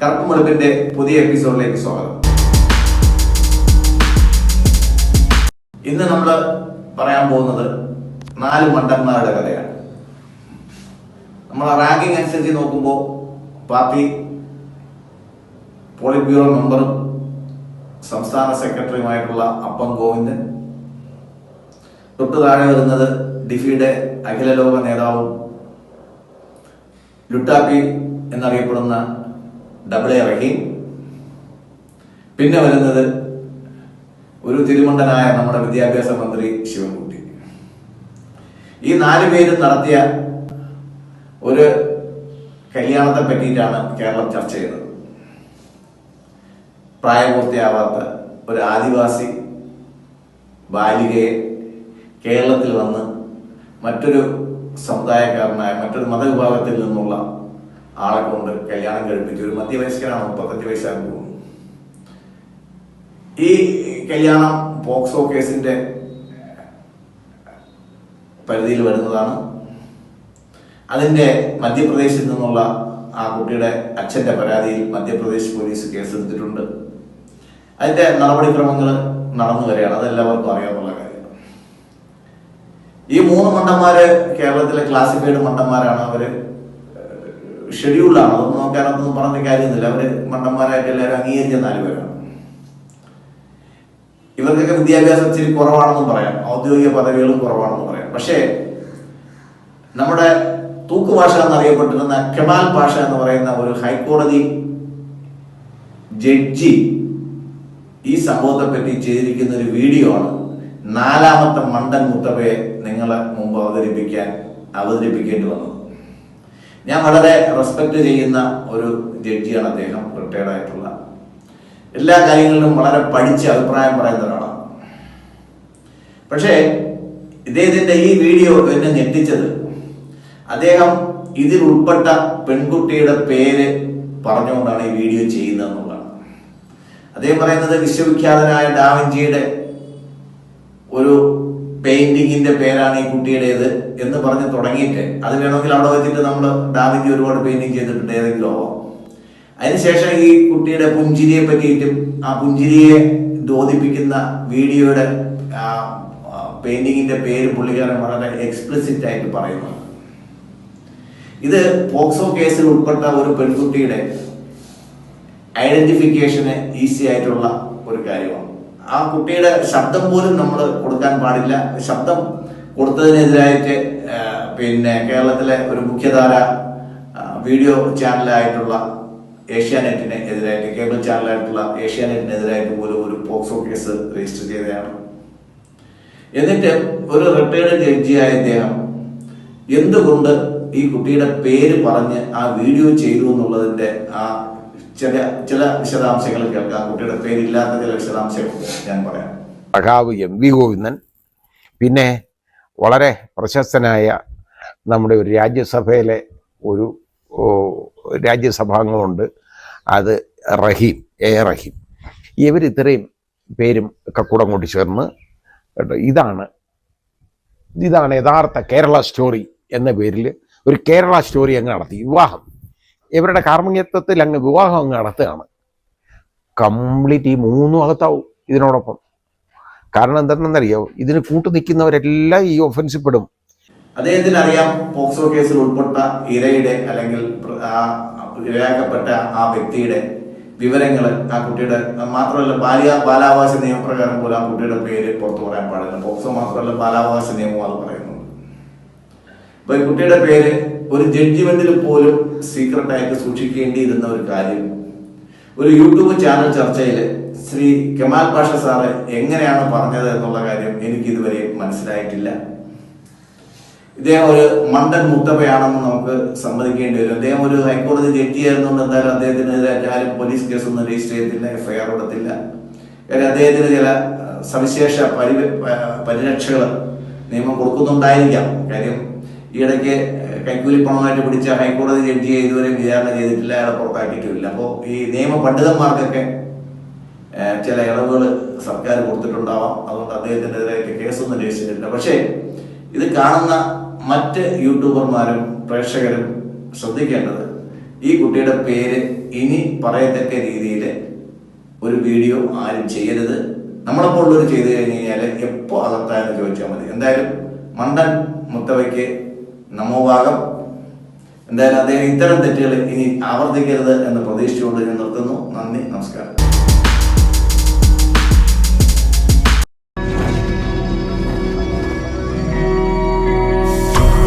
കറുപ്പും വെളുപ്പിന്റെ പുതിയ എപ്പിസോഡിലേക്ക് സ്വാഗതം. ഇന്ന് നമ്മൾ പറയാൻ പോകുന്നത് 4 മണ്ടന്മാരുടെ കഥയാണ്. നമ്മൾ റാങ്കിങ് അനുസരിച്ച് നോക്കുമ്പോൾ പാർട്ടി പോളിറ്റ് ബ്യൂറോ മെമ്പറും സംസ്ഥാന സെക്രട്ടറിയുമായിട്ടുള്ള അപ്പം ഗോവിന്ദൻ, തൊട്ടു താഴെ വരുന്നത് ഡിഫിയുടെ അഖില ലോക നേതാവും ലുട്ടാപ്പി എന്നറിയപ്പെടുന്ന ഡബിൾ എ റഹീം, പിന്നെ വരുന്നത് ഒരു തിരുമണ്ടനായ നമ്മുടെ വിദ്യാഭ്യാസ മന്ത്രി ശിവൻകുട്ടി. ഈ 4 പേരും നടത്തിയ ഒരു കല്യാണത്തെ പറ്റിയിട്ടാണ് കേരളം ചർച്ച ചെയ്തത്. പ്രായപൂർത്തിയാവാത്ത ഒരു ആദിവാസി ബാലികയെ കേരളത്തിൽ വന്ന് മറ്റൊരു സമുദായക്കാരനായ മറ്റൊരു മതവിഭാഗത്തിൽ നിന്നുള്ള ആളെ കൊണ്ട് കല്യാണം കഴിപ്പിച്ചു. ഒരു മധ്യവയസ്കനാണ്, 35 വയസ്സാകും പോകുന്നു. ഈ കല്യാണം പോക്സോ കേസിന്റെ പരിധിയിൽ വരുന്നതാണ്. അതിന്റെ മധ്യപ്രദേശിൽ നിന്നുള്ള ആ കുട്ടിയുടെ അച്ഛന്റെ പരാതിയിൽ മധ്യപ്രദേശ് പോലീസ് കേസെടുത്തിട്ടുണ്ട്. അതിന്റെ നടപടിക്രമങ്ങൾ നടന്നു വരികയാണ്. അതെല്ലാവർക്കും അറിയാവുന്ന കാര്യം. ഈ 3 മണ്ടന്മാര് കേരളത്തിലെ ക്ലാസിഫൈഡ് മണ്ടന്മാരാണ്. അവര് ഷെഡ്യൂൾഡാണ്. അതൊന്നും നോക്കാനൊന്നും പറഞ്ഞ കാര്യമൊന്നുമില്ല. അവര് മണ്ടന്മാരായിട്ട് എല്ലാവരും അംഗീകരിച്ച 4 പേരാണ്. ഇവർക്കൊക്കെ വിദ്യാഭ്യാസം ഇച്ചിരി കുറവാണെന്നും പറയാം, ഔദ്യോഗിക പദവികളും കുറവാണെന്ന് പറയാം. പക്ഷേ നമ്മുടെ തൂക്കുഭാഷ എന്നറിയപ്പെട്ടിരുന്ന കെമാൽ പാഷ എന്ന് പറയുന്ന ഒരു ഹൈക്കോടതി ജഡ്ജി ഈ സംഭവത്തെ പറ്റി ചെയ്തിരിക്കുന്ന ഒരു വീഡിയോ ആണ് 4ാമത്തെ മണ്ടൻ മുത്തപ്പയെ നിങ്ങളെ മുമ്പ് അവതരിപ്പിക്കേണ്ടി വന്നത്. ഞാൻ വളരെ റെസ്പെക്ട് ചെയ്യുന്ന ഒരു ജഡ്ജിയാണ് അദ്ദേഹം. റിട്ടയർഡ് ആയിട്ടുള്ള, എല്ലാ കാര്യങ്ങളിലും വളരെ പഠിച്ച് അഭിപ്രായം പറയുന്ന ഒരാളാണ്. പക്ഷേ ഇദ്ദേഹത്തിന്റെ ഈ വീഡിയോ എന്നെ ഞെട്ടിച്ചത്, അദ്ദേഹം ഇതിൽ ഉൾപ്പെട്ട പെൺകുട്ടിയുടെ പേര് പറഞ്ഞുകൊണ്ടാണ് ഈ വീഡിയോ ചെയ്യുന്നത് എന്നുള്ളതാണ്. അദ്ദേഹം പറയുന്നത് വിശ്വവിഖ്യാതനായ ഡാവിഞ്ചിയുടെ ഒരു പെയിന്റിങ്ങിന്റെ പേരാണ് ഈ കുട്ടിയുടേത് എന്ന് പറഞ്ഞ് തുടങ്ങിയിട്ട്, അത് വേണമെങ്കിൽ അവിടെ വെച്ചിട്ട് നമ്മൾ ഡാവിഞ്ചി ഒരുപാട് പെയിന്റിങ് ചെയ്തിട്ടുണ്ട് ഏതെങ്കിലും ആവാം. അതിനുശേഷം ഈ കുട്ടിയുടെ പുഞ്ചിരിയെ പറ്റിയിട്ടും ആ പുഞ്ചിരിയെ ദ്യോതിപ്പിക്കുന്ന വീഡിയോയുടെ പെയിന്റിങ്ങിന്റെ പേര് പുള്ളിക്കാരൻ വളരെ എക്സ്പ്ലിസിറ്റ് ആയിട്ട് പറയുന്നു. ഇത് പോക്സോ കേസിൽ ഉൾപ്പെട്ട ഒരു പെൺകുട്ടിയുടെ ഐഡന്റിഫിക്കേഷന് ഈസി ആയിട്ടുള്ള ഒരു കാര്യമാണ്. ആ കുട്ടിയുടെ ശബ്ദം പോലും നമ്മൾ കൊടുക്കാൻ പാടില്ല. ശബ്ദം കൊടുത്തതിനെതിരായിട്ട് കേരളത്തിലെ ഒരു മുഖ്യധാര വീഡിയോ ചാനലായിട്ടുള്ള ഏഷ്യാനെറ്റിന് എതിരായിട്ട്, കേബിൾ ചാനലായിട്ടുള്ള ഏഷ്യാനെറ്റിനെതിരായിട്ട് പോലും ഒരു പോക്സോ കേസ് രജിസ്റ്റർ ചെയ്തതാണ്. എന്നിട്ട് ഒരു റിട്ടയർഡ് ജഡ്ജിയായ ഇദ്ദേഹം എന്തുകൊണ്ട് ഈ കുട്ടിയുടെ പേര് പറഞ്ഞ് ആ വീഡിയോ ചെയ്തു എന്നുള്ളതിന്റെ ആ ചില വിശദാംശങ്ങൾ കേൾക്കാം. കുട്ടിയുടെ പേരില്ലാത്ത ചില വിശദാംശങ്ങൾ ഞാൻ പറയാം. സഖാവ് MV ഗോവിന്ദൻ, പിന്നെ വളരെ പ്രശസ്തനായ നമ്മുടെ ഒരു രാജ്യസഭയിലെ ഒരു രാജ്യസഭാംഗമുണ്ട്, അത് റഹീം, A റഹീം. ഇവർ ഇത്രയും പേരും ഒക്കെ കൂടെ കൂടി ചേർന്ന് കേട്ടോ, ഇതാണ് യഥാർത്ഥ കേരള സ്റ്റോറി എന്ന പേരിൽ ഒരു കേരള സ്റ്റോറി അങ്ങ് നടത്തി. വിവാഹം, ഇവരുടെ കാർമ്മികത്വത്തിൽ അങ്ങ് വിവാഹം അങ്ങ് നടത്തുകയാണ്. കംപ്ലീറ്റ് ഈ 3 അകത്താവും ഇതിനോടൊപ്പം. കാരണം എന്താണെന്നറിയോ, ഇതിന് കൂട്ടു നിൽക്കുന്നവരെല്ലാം ഈ ഒഫൻസിൽ പെടും. അദ്ദേഹത്തിന് അറിയാം പോക്സോ കേസിൽ ഉൾപ്പെട്ട ഇരയുടെ അല്ലെങ്കിൽ ഇരയാക്കപ്പെട്ട ആ വ്യക്തിയുടെ വിവരങ്ങൾ, ആ കുട്ടിയുടെ മാത്രമല്ല ബാലാവകാശ നിയമപ്രകാരം പോലും ആ കുട്ടിയുടെ പേര് പുറത്തു പറയാൻ പാടില്ല. പോക്സോ മാത്രമല്ല, ബാലാവകാശ നിയമവും അത് പറയുന്നുണ്ട്. അപ്പൊ ഈ കുട്ടിയുടെ പേര് ഒരു ജഡ്ജിമെന്റിൽ പോലും സീക്രട്ടായിട്ട് സൂക്ഷിക്കേണ്ടിയിരുന്ന ഒരു കാര്യം ഒരു യൂട്യൂബ് ചാനൽ ചർച്ചയിൽ ശ്രീ കെമാൽ പാഷ സാറ് എങ്ങനെയാണ് പറഞ്ഞത് എന്നുള്ള കാര്യം എനിക്ക് ഇതുവരെ മനസ്സിലായിട്ടില്ല. ഇദ്ദേഹം ഒരു മണ്ടൻ മുത്തപ്പയാണെന്ന് നമുക്ക് സമ്മതിക്കേണ്ടി വരും. അദ്ദേഹം ഒരു ഹൈക്കോടതി ജഡ്ജി ആയിരുന്നുകൊണ്ട് എന്തായാലും അദ്ദേഹത്തിനെതിരെ ആരും പോലീസ് കേസൊന്നും രജിസ്റ്റർ ചെയ്തില്ല, FIR കൊടുത്തില്ല. കാര്യം അദ്ദേഹത്തിന് ചില സവിശേഷ പരിരക്ഷകൾ നിയമം കൊടുക്കുന്നുണ്ടായിരിക്കാം. കാര്യം ഈയിടയ്ക്ക് കൈക്കൂലിപ്പണമായിട്ട് പിടിച്ച ഹൈക്കോടതി ജഡ്ജിയെ ഇതുവരെ വിചാരണ ചെയ്തിട്ടില്ല, അയാളെ പുറത്താക്കിയിട്ടുമില്ല. അപ്പോൾ ഈ നിയമ പണ്ഡിതന്മാർക്കൊക്കെ ചില ഇളവുകൾ സർക്കാർ കൊടുത്തിട്ടുണ്ടാവാം. അതുകൊണ്ട് അദ്ദേഹത്തിനെതിരായിട്ട് കേസൊന്നും രജിസ്റ്റർ ചെയ്തിട്ടില്ല. പക്ഷേ ഇത് കാണുന്ന മറ്റ് യൂട്യൂബർമാരും പ്രേക്ഷകരും ശ്രദ്ധിക്കേണ്ടത്, ഈ കുട്ടിയുടെ പേര് ഇനി പറയത്തക്ക രീതിയിൽ ഒരു വീഡിയോ ആരും ചെയ്യരുത്. നമ്മളെപ്പോലുള്ളവർ ചെയ്തു കഴിഞ്ഞ് കഴിഞ്ഞാൽ എപ്പോൾ അകത്തായെന്ന് ചോദിച്ചാൽ മതി. എന്തായാലും മണ്ടൻ മുത്തവയ്ക്ക് നമോഭാഗം. എന്തായാലും അദ്ദേഹം ഇത്തരം തെറ്റുകൾ ഇനി ആവർത്തിക്കരുത് എന്ന് പ്രതീക്ഷിച്ചുകൊണ്ട് ഞാൻ നിർത്തുന്നു. നന്ദി, നമസ്കാരം.